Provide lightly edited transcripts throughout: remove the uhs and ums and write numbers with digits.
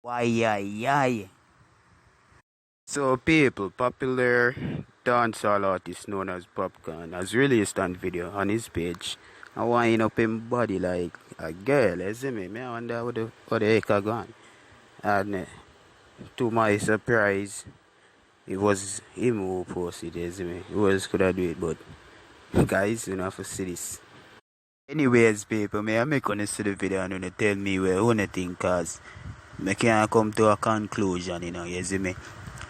Why, yay. So people, popular dancehall artist known as Popcaan has released a video on his page and wind up him body like a girl, you see me? I wonder what the heck I gone. And to my surprise, it was him who posted it, you see me? Who else could I do it but guys, you know, have to see this. Anyways, people, may I make on see the video and you tell me where you think, cause I can't come to a conclusion, you know, you see me?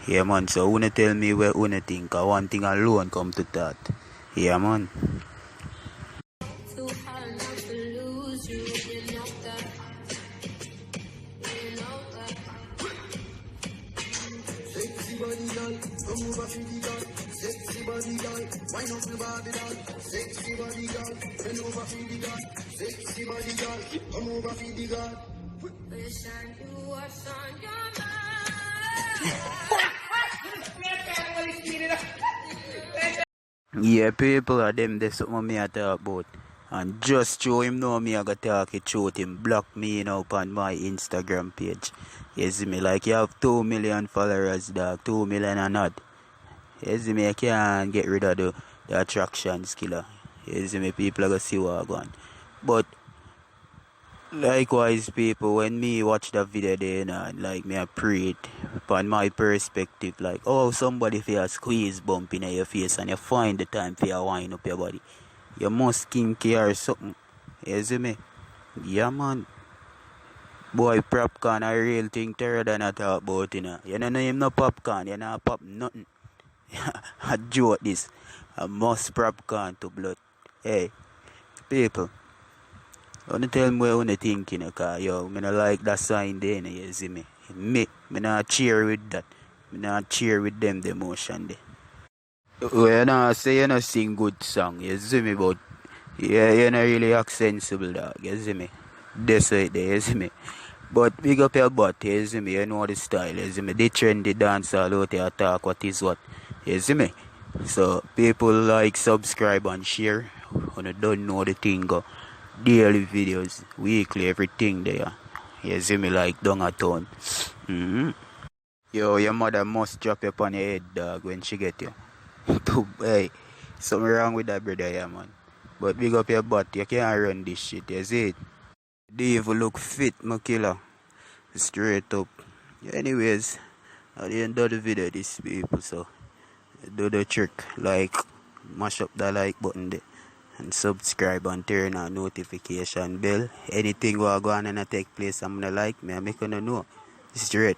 Yeah, man, so you tell me where you think, cause one thing alone come to that. Yeah, man. Sexy body girl, come over to the girl. Sexy body girl, wine up the body girl. Sexy body girl, bend over to the girl. Sexy body girl, come over to the girl. Listen to what's on your mind. Yeah, people are them, that's what me I talk about. And just show him know me I got talk it through him block me, you know, on my Instagram page. You see me, like you have 2 million followers, dog, 2 million and odd. You see me, I can't get rid of the attractions killer. You see me, people are gonna see what I want. But likewise, people, when me watch that video there, you know, like me I pray it upon my perspective, like, oh, somebody for a squeeze bump in your face and you find the time for you wind up your body. You must skincare or something. You see me? Yeah, man. Boy, Popcaan a real thing terror than I talk about, you know. You know him no Popcaan, you know pop nothing. I joke this. I must Popcaan to blood. Hey, people. Wanna tell me what you think, you know, cause yo, me not like that sign there, you see me. Me not cheer with that. Me not cheer with them the emotion there. Well, you know, say you know sing good song, you see me, but yeah, you're not really accessible, dog, you see me. That's right there, you see me. But big up your butt, you see me, you know the style, you see me. The trendy dance all out there talk what is what, you see me. So people like, subscribe and share. When you don't know the thing go. Daily videos, weekly, everything there. You see me like down a town. Yo, your mother must drop you upon your head, dog, when she get you. Hey, something wrong with that brother, yeah, man. But big up your butt, you can't run this shit, you see it? Do you even look fit, my killer? Straight up. Anyways, at the end of the video, this people, so do the trick, like, mash up the like button there, and subscribe and turn on notification bell. Anything will go on and take place, I'm gonna like me, I make you know. Straight.